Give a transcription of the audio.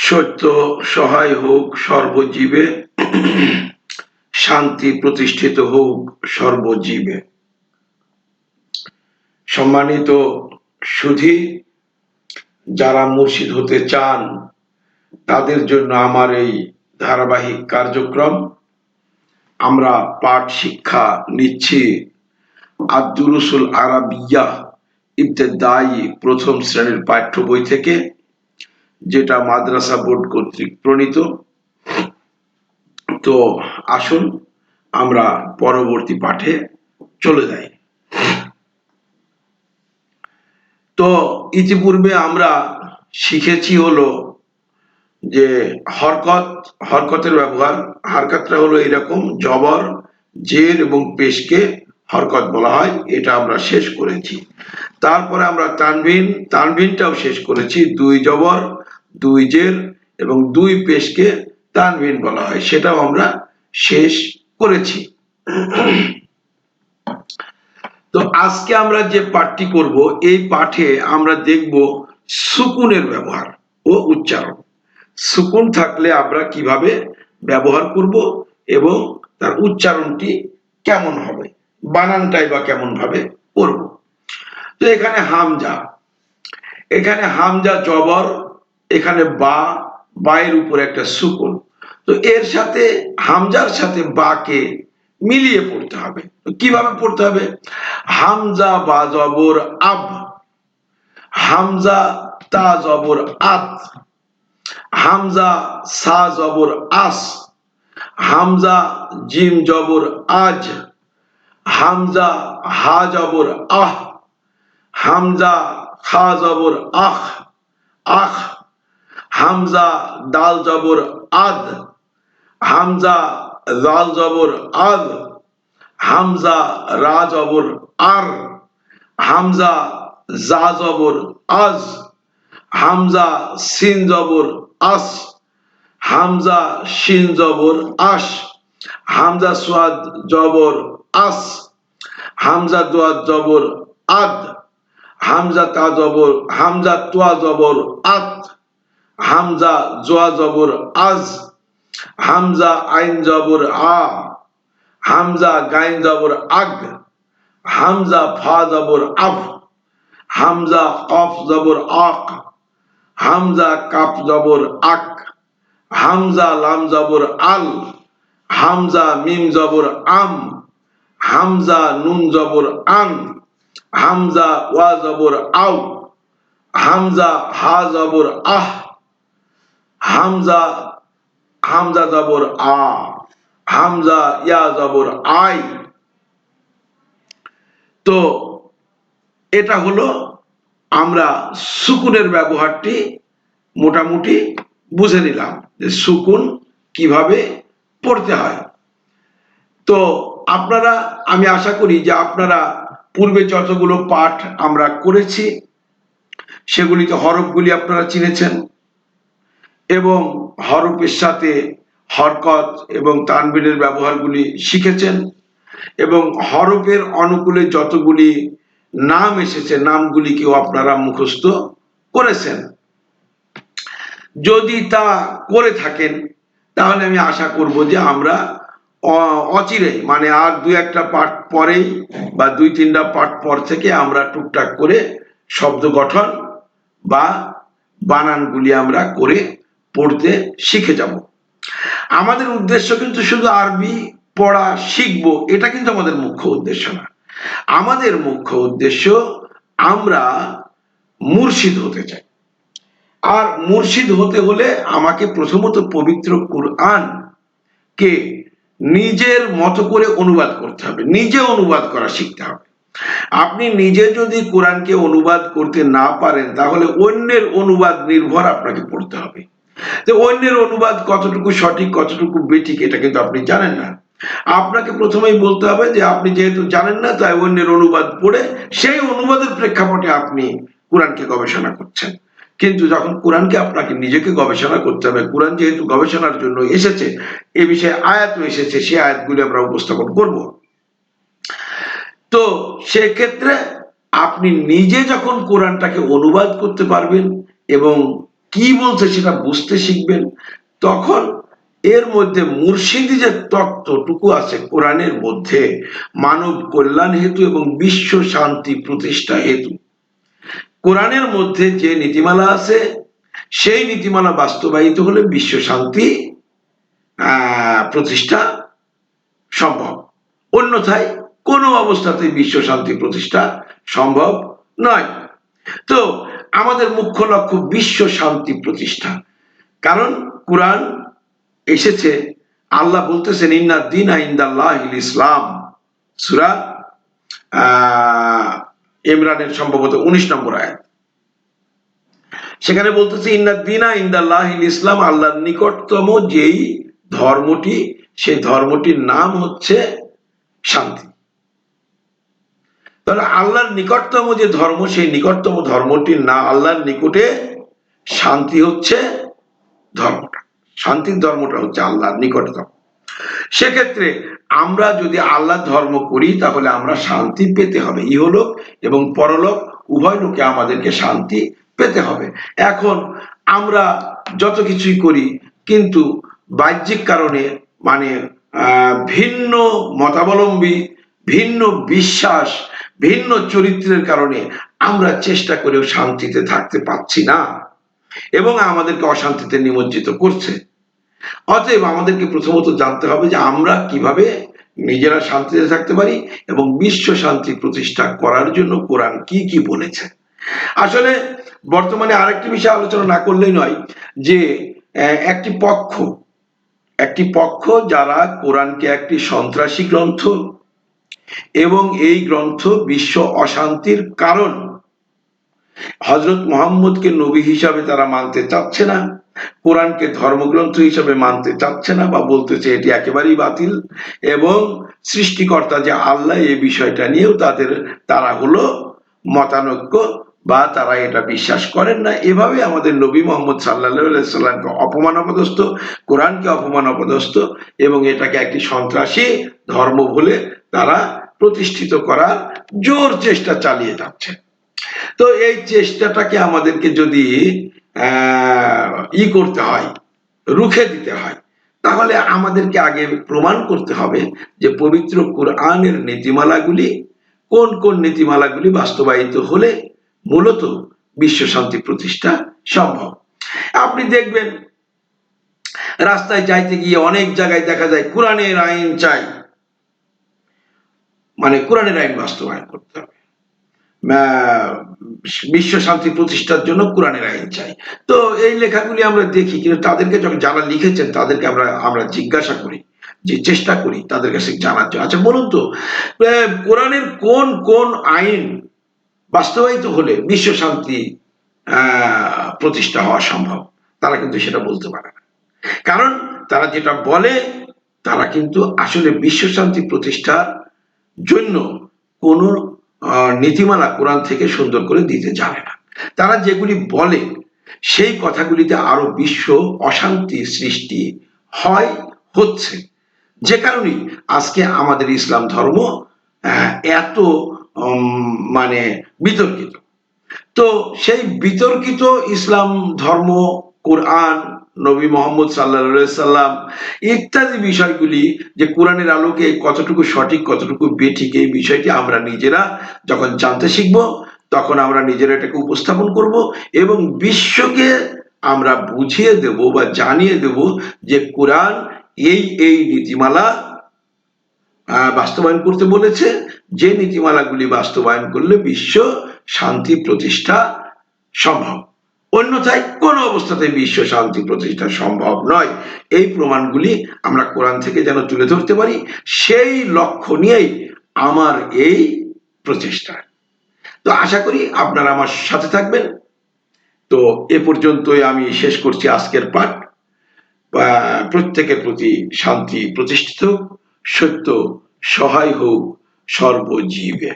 সত্য সহায় হোক সর্বজীবে, শান্তি প্রতিষ্ঠিত হোক সর্বজীবে। সম্মানিত সুধী, যারা মুর্শিদ হতে চান তাদের জন্য আমার এই ধারাবাহিক কার্যক্রম। আমরা পাঠ শিক্ষা নিচ্ছি আদ-দুরুসুল আরাবিয়্যাহ ইবতেদায়ী প্রথম শ্রেণীর পাঠ্য বই থেকে, যেটা মাদ্রাসা বোর্ড কর্তৃক প্রণীত। তো আসুন আমরা পরবর্তী পাঠে চলে যাই। তো ইতিপূর্বে আমরা শিখেছি হলো যে হরকতের ব্যবহার। হারকাতটা হলো এরকম, জবর, জের এবং পেশকে হরকত বলা হয়, এটা আমরা শেষ করেছি। তারপরে আমরা তানভিনটাও শেষ করেছি। দুই জবর, দুই জের এবং দুই পেশকে তানভিন বলা হয়, সেটাও আমরা শেষ করেছি। তো আজকে আমরা যে পাঠটি করব, এই পাঠে আমরা দেখব সুকুনের ব্যবহার ও উচ্চারণ। সুকুন থাকলে আমরা কিভাবে ব্যবহার করব এবং তার উচ্চারণটি কেমন হবে, বানানটাই বা কেমন ভাবে করব। তো এখানে হামজা জবর, এখানে বায়ের উপর একটা সুকুন। তো এর সাথে হামজার সাথে বাকে মিলিয়ে পড়তে হবে। কিভাবে পড়তে হবে? হামজা বা জবর আব, হামজা তা জবর আত, হামজা সা জবর আস, হামজা জিম জবর আজ, হামজা হা জবর আহ, হামজা খা জবর আখ আখ, হামজা দাল জবর আদ, হামজা জাল জবর আদ, হামজা রা জবর আর, হামজা জা জবর আজ, হামজা সিন জবর আস, হামজা শিন জবর আস, হামজা সোয়াদ জবর আস, হামজা দোয়াদ জবর আদ, হামজা তোয়া জবর আত, হামজা জোয়া জবর আজ, হামজা আইন জবর আ, হামজা গাইন জবর আগ, হামজা ফা জবর আফ, হামজা কফ জবর আক, হামজা কাপ জবর আক, হামজা লাম জবর আল, হামজা মিম জবর আম, হামজা নুন জবর আন, হামজা ওয়া জবর আও, হামজা হা জবর আহ, হামজা জবর আ, হামজা ইয়া জবর আই। তো এটা হলো আমরা সুকুনের ব্যবহারটি মোটামুটি বুঝে নিলাম যে সুকুন কিভাবে পড়তে হয়। তো আমি আশা করি যে আপনারা পূর্বে যতগুলো পাঠ আমরা করেছি সেগুলিতে হরফগুলি আপনারা চিনেছেন এবং হরফের সাথে হরকত এবং তানবিনের ব্যবহারগুলি শিখেছেন এবং হরফের অনুকূলে যতগুলি নাম এসেছে নামগুলিকেও আপনারা মুখস্থ করেছেন। যদি তা করে থাকেন তাহলে আমি আশা করব যে আমরা অচিরেই, মানে আর দুই একটা পাঠ পরেই বা দুই তিনটা পাঠ পর থেকে আমরা টুকটাক করে শব্দ গঠন বা বানানগুলি আমরা করে পড়তে শিখে যাব। আমাদের উদ্দেশ্য কিন্তু শুধু আরবি পড়া শিখবো এটা কিন্তু আমাদের মুখ্য উদ্দেশ্য না। আমাদের মুখ্য উদ্দেশ্য আমরা মুর্শিদ হতে চাই। আর মুর্শিদ হতে হলে আমাকে প্রথমত পবিত্র কুরআন কে নিজের মতো করে অনুবাদ করতে হবে, নিজে অনুবাদ করা শিখতে হবে। আপনি নিজে যদি কোরআনকে অনুবাদ করতে না পারেন তাহলে অন্যের অনুবাদ নির্ভর আপনাকে পড়তে হবে। যে অন্যের অনুবাদ কতটুকু সঠিক কতটুকু বেঠিক এটা কিন্তু আপনি জানেন না। আপনাকে প্রথমেই বলতে হবে যে আপনি যেহেতু জানেন না তাই অন্যের অনুবাদ পড়ে সেই অনুবাদের প্রেক্ষাপটে আপনি কোরআনকে গবেষণা করছেন। কিন্তু যখন কোরআনকে আপনাকে নিজেকে গবেষণা করতে হবে, কোরআন যেহেতু গবেষণার জন্য এসেছে, এ বিষয়ে আয়াতও এসেছে, সেই আয়াতগুলি আমরা উপস্থাপন করব। তো সেক্ষেত্রে আপনি নিজে যখন কোরআনটাকে অনুবাদ করতে পারবেন এবং কি বলছে সেটা বুঝতে শিখবেন, তখন এর মধ্যে মুর্শিদি যে তত্ত্বটুকু আছে কোরআনের মধ্যে মানব কল্যাণ হেতু এবং বিশ্ব শান্তি প্রতিষ্ঠা হেতু, কোরআনের মধ্যে যে নীতিমালা আছে সেই নীতিমালা বাস্তবায়িত হলে বিশ্ব শান্তি প্রতিষ্ঠা সম্ভব, অন্যথায় কোনো অবস্থাতেই বিশ্ব শান্তি প্রতিষ্ঠা সম্ভব নয়। তো আমাদের মুখ্য লক্ষ্য বিশ্ব শান্তি প্রতিষ্ঠা, কারণ কোরআন এসেছে, আল্লাহ বলতেছেন ইন্না দীনা ইনদাল্লাহিল ইসলাম, সূরা ইমরানের সম্ভবত 19 নম্বর আয়াত, সেখানে বলতেছে ইন্না দীনা ইনদাল্লাহিল ইসলাম, আল্লাহর নিকটতম যেই ধর্মটি, সেই ধর্মটির নাম হচ্ছে শান্তি। তাহলে আল্লাহর নিকটতম যে ধর্ম, সেই নিকটতম ধর্মটির না, আল্লাহর নিকটে শান্তি হচ্ছে ধর্মটা, শান্তির ধর্মটা হচ্ছে আল্লাহর নিকটতম। সেক্ষেত্রে আমরা যদি আল্লাহ ধর্ম করি তাহলে আমরা শান্তি পেতে হবে, ইহলোক এবং পরলোক উভয় লোকে আমাদেরকে শান্তি পেতে হবে। এখন আমরা যত কিছুই করি কিন্তু বাহ্যিক কারণে মানে ভিন্ন মতাবলম্বী, ভিন্ন বিশ্বাস, ভিন্ন চরিত্রের কারণে আমরা চেষ্টা করেও শান্তিতে থাকতে পারছি না এবং আমাদেরকে অশান্তিতে নিমজ্জিত করছে। অতএব আমাদেরকে প্রথমত জানতে হবে যে আমরা কিভাবে নিজেরা শান্তিতে থাকতে পারি এবং বিশ্ব শান্তি প্রতিষ্ঠা করার জন্য কোরআন কি কি বলেছে। আসলে বর্তমানে আরেকটি বিষয় আলোচনা না করলেই নয় যে একটি পক্ষ যারা কোরআনকে একটি সন্ত্রাসী গ্রন্থ এবং এই গ্রন্থ বিশ্ব অশান্তির কারণ, হযরত মুহাম্মদকে নবী হিসাবে তারা মানতে চাচ্ছে না, কোরআনকে ধর্মগ্রন্থ হিসাবে মানতে চাচ্ছে না, বা বলতেছে এটি একেবারেই বাতিল, এবং সৃষ্টিকর্তা যে আল্লাহ এই বিষয়টা নিয়েও তারা হলো মতানৈক্য বা তারা এটা বিশ্বাস করেন না। এভাবে আমাদের নবী মুহাম্মদ সাল্লাল্লাহু আলাইহি সাল্লামকে অপমান অপদস্থ, কোরআনকে অপমান অপদস্থ এবং এটাকে একটি সন্ত্রাসী ধর্ম বলে তারা প্রতিষ্ঠিত করার জোর চেষ্টা চালিয়ে যাচ্ছে। তো এই চেষ্টাটাকে আমাদেরকে যদি করতে হয়, রুখে দিতে হয়, তাহলে আমাদেরকে আগে প্রমাণ করতে হবে যে পবিত্র কোরআনের নীতিমালাগুলি, কোন কোন নীতিমালাগুলি বাস্তবায়িত হলে মূলত বিশ্ব শান্তি প্রতিষ্ঠা সম্ভব। আপনি দেখবেন রাস্তায় যাইতে গিয়ে অনেক জায়গায় দেখা যায় কোরআনের আইন চাই, মানে কোরআনের আইন বাস্তবায়ন করতে হবে, বিশ্ব শান্তি প্রতিষ্ঠার জন্য কোরআনের আইন চাই। তো এই লেখাগুলি আমরা দেখি, কিন্তু তাদেরকে যখন যারা লিখেছেন তাদেরকে আমরা জিজ্ঞাসা করি, যে চেষ্টা করি তাদের কাছে জানার জন্য, আচ্ছা বলুন তো কোরআনের কোন কোন আইন বাস্তবায়িত হলে বিশ্ব শান্তি প্রতিষ্ঠা হওয়া সম্ভব? তারা কিন্তু সেটা বলতে পারে না, কারণ তারা যেটা বলে তারা কিন্তু আসলে বিশ্ব শান্তি প্রতিষ্ঠার জন্য কোন নীতিমালা কোরআন থেকে সুন্দর করে দিতে জানে না। তারা যেগুলি বলে সেই কথাগুলিতে আরো বিশ্ব অশান্তি সৃষ্টি হচ্ছে, যে কারণেই আজকে আমাদের ইসলাম ধর্ম এত মানে বিতর্কিত। তো সেই বিতর্কিত ইসলাম ধর্ম, কোরআন, নবী মুহাম্মদ সাল্লাল্লাহু আলাইহি সাল্লাম ইত্যাদি বিষয়গুলি যে কোরআনের আলোকে কতটুকু সঠিক কতটুকু বেঠিক, এই বিষয়টি আমরা নিজেরা যখন জানতে শিখব তখন আমরা নিজেরা এটাকে উপস্থাপন করব এবং বিশ্বকে আমরা বুঝিয়ে দেব বা জানিয়ে দেব যে কোরআন এই নীতিমালা বাস্তবায়ন করতে বলেছে, যে নীতিমালাগুলি বাস্তবায়ন করলে বিশ্ব শান্তি প্রতিষ্ঠা সম্ভব, অন্যথায় কোন অবস্থাতে বিশ্ব শান্তি প্রতিষ্ঠা সম্ভব নয়। এই প্রমাণগুলি আমরা কোরআন থেকে যেন তুলে ধরতে পারি, সেই লক্ষ্য নিয়েই আমার এই প্রচেষ্টা। তো আশা করি আপনারা আমার সাথে থাকবেন। তো এ পর্যন্তই আমি শেষ করছি আজকের পাঠ। প্রত্যেকের প্রতি শান্তি প্রতিষ্ঠিত হোক, সত্য সহায় হোক সর্বজীবে।